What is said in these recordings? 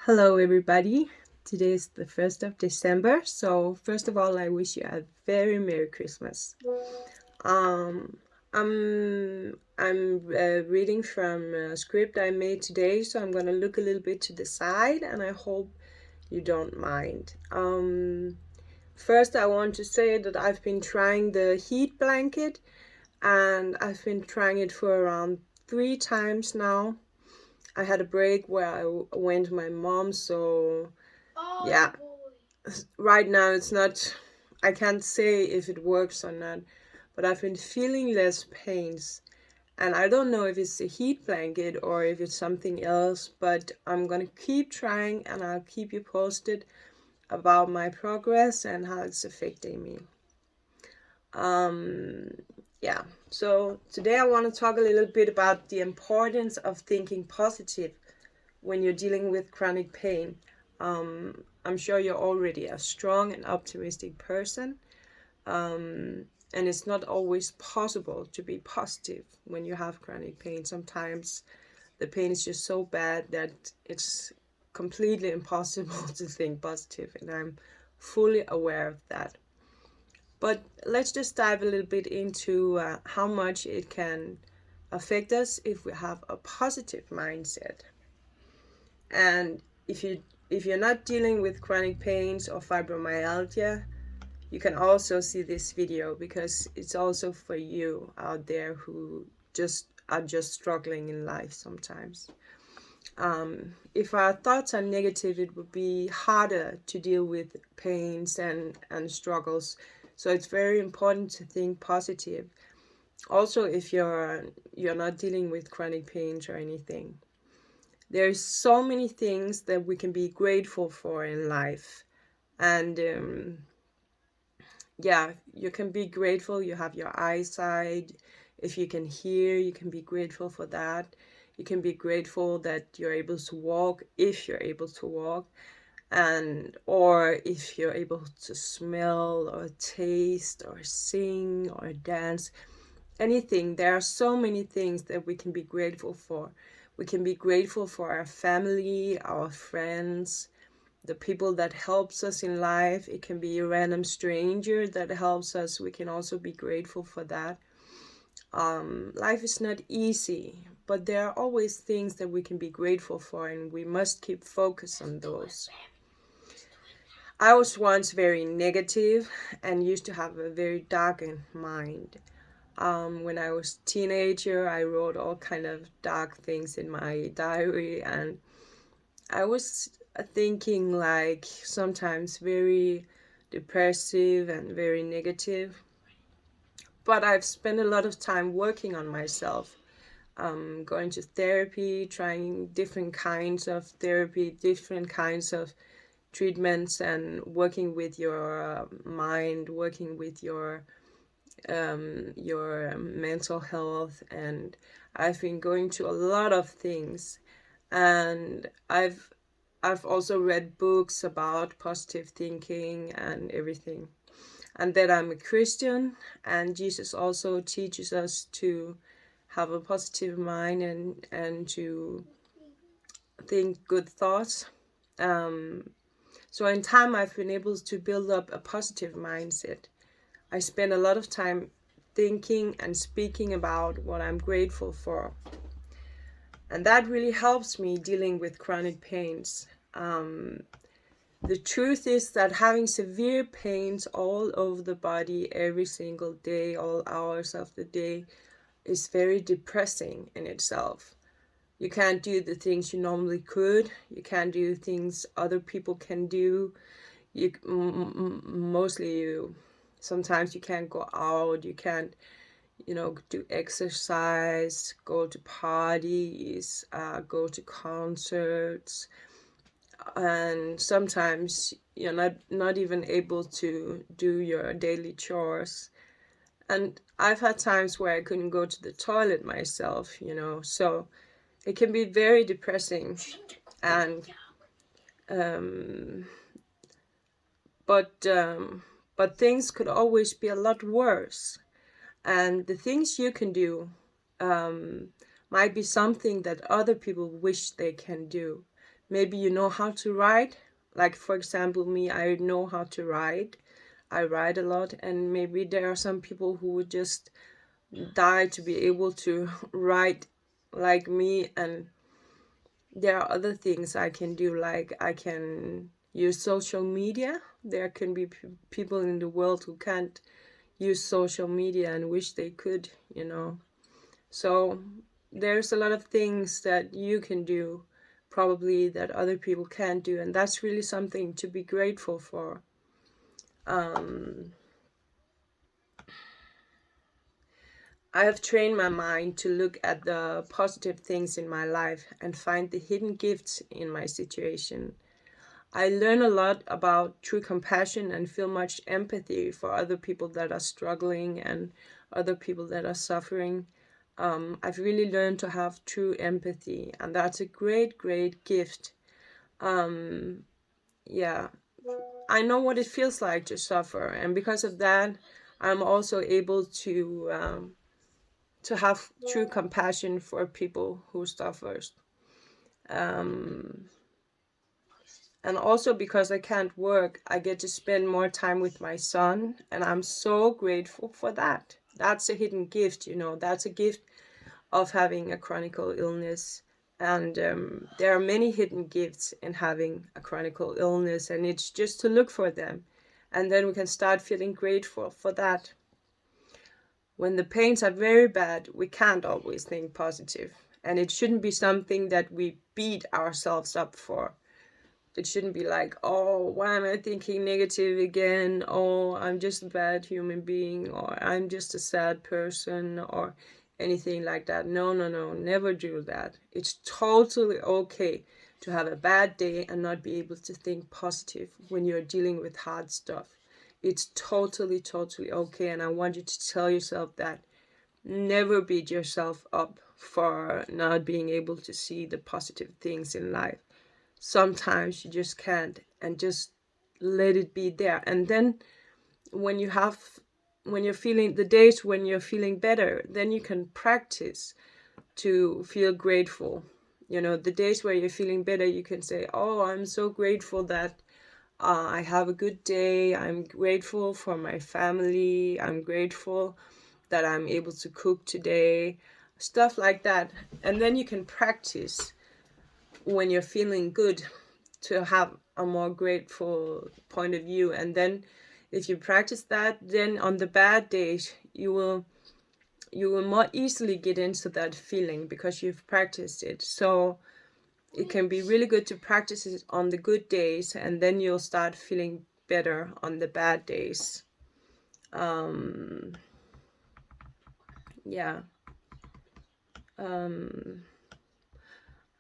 Hello everybody. Today is the 1st of December. So first of all, I wish you a very Merry Christmas. Um, I'm reading from a script I made today, so I'm gonna look a little bit to the side, and I hope you don't mind. First, I want to say that I've been trying the heat blanket, and I've been trying it for around 3 times now. I had a break where I went to my mom, so yeah, right now it's not, I can't say if it works or not, but I've been feeling less pains. And I don't know if it's a heat blanket or if it's something else, but I'm gonna keep trying and I'll keep you posted about my progress and how it's affecting me. Yeah, so today I want to talk a little bit about the importance of thinking positive when you're dealing with chronic pain. I'm sure you're already a strong and optimistic person, and it's not always possible to be positive when you have chronic pain. Sometimes the pain is just so bad that it's completely impossible to think positive, and I'm fully aware of that. But let's just dive a little bit into how much it can affect us if we have a positive mindset. And if you're not dealing with chronic pains or fibromyalgia, you can also see this video because it's also for you out there who are just struggling in life sometimes. If our thoughts are negative, it would be harder to deal with pains and struggles. So it's very important to think positive. Also, if you're not dealing with chronic pains or anything, there's so many things that we can be grateful for in life. And yeah, you can be grateful you have your eyesight. If you can hear, you can be grateful for that. You can be grateful that you're able to walk, if you're able to walk, and or if you're able to smell or taste or sing or dance. Anything. There are so many things that we can be grateful for. We can be grateful for our family, our friends, the people that helps us in life. It can be a random stranger that helps us. We can also be grateful for that. Life is not easy, but there are always things that we can be grateful for, and we must keep focus on those. I was once very negative and used to have a very darkened mind. When I was a teenager, I wrote all kind of dark things in my diary, and I was thinking like sometimes very depressive and very negative. But I've spent a lot of time working on myself, going to therapy, trying different kinds of therapy, different kinds of treatments, and working with your mind, working with your mental health. And I've been going to a lot of things, and I've also read books about positive thinking and everything, and that I'm a Christian, and Jesus also teaches us to have a positive mind and to think good thoughts. So in time, I've been able to build up a positive mindset. I spend a lot of time thinking and speaking about what I'm grateful for. And that really helps me dealing with chronic pains. The truth is that having severe pains all over the body every single day, all hours of the day, is very depressing in itself. You can't do the things you normally could. You can't do things other people can do. Sometimes you can't go out. You can't, do exercise, go to parties, go to concerts, and sometimes you're not even able to do your daily chores. And I've had times where I couldn't go to the toilet myself, so it can be very depressing. And but things could always be a lot worse, and the things you can do might be something that other people wish they can do. Maybe you know how to write. Like, for example, me, I know how to write. I write a lot, and maybe there are some people who would just die to be able to write like me. And there are other things I can do, like I can use social media. There can be people in the world who can't use social media and wish they could, you know. So there's a lot of things that you can do probably that other people can't do, and that's really something to be grateful for. I have trained my mind to look at the positive things in my life and find the hidden gifts in my situation. I learn a lot about true compassion and feel much empathy for other people that are struggling and other people that are suffering. I've really learned to have true empathy, and that's a great, great gift. Yeah, I know what it feels like to suffer, and because of that, I'm also able to have true compassion for people who suffers. Um, and also because I can't work, I get to spend more time with my son, and I'm so grateful for that. That's a hidden gift, you know. That's a gift of having a chronic illness. And there are many hidden gifts in having a chronic illness, and it's just to look for them. And then we can start feeling grateful for that. When the pains are very bad, we can't always think positive. And it shouldn't be something that we beat ourselves up for. It shouldn't be like, oh, why am I thinking negative again? Oh, I'm just a bad human being, or I'm just a sad person, or anything like that. No, no, no, never do that. It's totally okay to have a bad day and not be able to think positive when you're dealing with hard stuff. It's totally, totally okay. And I want you to tell yourself that. Never beat yourself up for not being able to see the positive things in life. Sometimes you just can't, and just let it be there. And then when you have when you're feeling the days when you're feeling better, then you can practice to feel grateful. You know, the days where you're feeling better, you can say, oh, I'm so grateful that I have a good day. I'm grateful for my family. I'm grateful that I'm able to cook today, stuff like that. And then you can practice when you're feeling good to have a more grateful point of view. And then if you practice that, then on the bad days you will more easily get into that feeling because you've practiced it. So it can be really good to practice it on the good days, and then you'll start feeling better on the bad days. Yeah.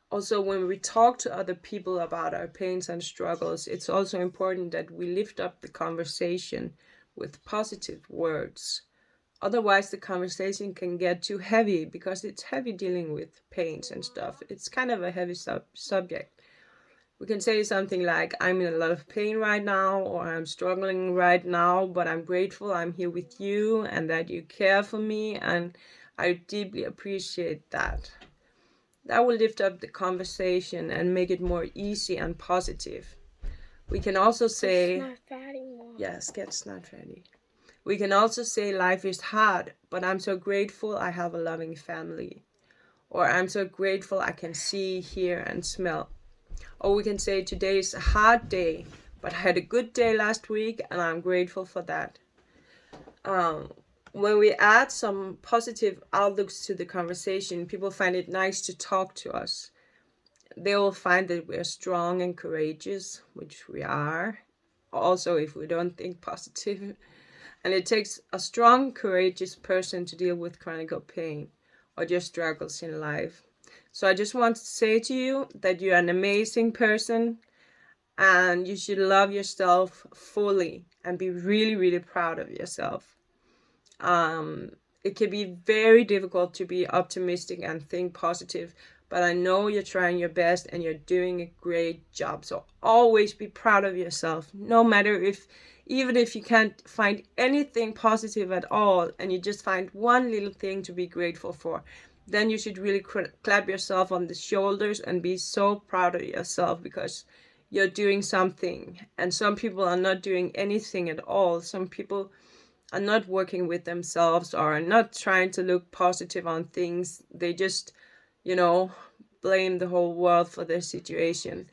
Also, when we talk to other people about our pains and struggles, it's also important that we lift up the conversation with positive words. Otherwise, the conversation can get too heavy because it's heavy dealing with pains and stuff. It's kind of a heavy subject. We can say something like, I'm in a lot of pain right now, or I'm struggling right now, but I'm grateful I'm here with you and that you care for me, and I deeply appreciate that. That will lift up the conversation and make it more easy and positive. We can also say, yes, Sket's not ready. We can also say life is hard, but I'm so grateful I have a loving family. Or I'm so grateful I can see, hear, and smell. Or we can say today is a hard day, but I had a good day last week and I'm grateful for that. When we add some positive outlooks to the conversation, people find it nice to talk to us. They will find that we're strong and courageous, which we are, also if we don't think positive. And it takes a strong, courageous person to deal with chronic pain or just struggles in life. So I just want to say to you that you're an amazing person, and you should love yourself fully and be really, really proud of yourself. It can be very difficult to be optimistic and think positive, but I know you're trying your best and you're doing a great job. So always be proud of yourself, no matter even if you can't find anything positive at all, and you just find one little thing to be grateful for. then you should really clap yourself on the shoulders and be so proud of yourself, because you're doing something. And some people are not doing anything at all. Some people are not working with themselves or are not trying to look positive on things. They just, blame the whole world for their situation.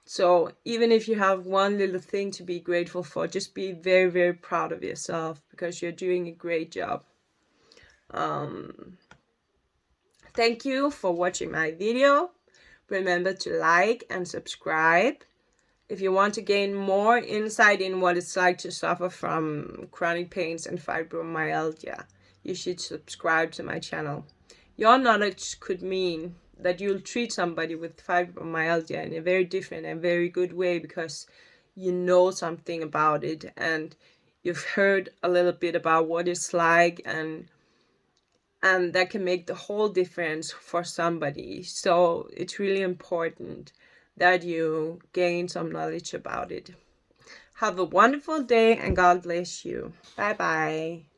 So even if you have one little thing to be grateful for, just be very, very proud of yourself, because you're doing a great job. Thank you for watching my video. Remember to like and subscribe. If you want to gain more insight in what it's like to suffer from chronic pains and fibromyalgia, you should subscribe to my channel. Your knowledge could mean that you'll treat somebody with fibromyalgia in a very different and very good way, because you know something about it and you've heard a little bit about what it's like, and that can make the whole difference for somebody. So it's really important that you gain some knowledge about it. Have a wonderful day and God bless you. Bye bye.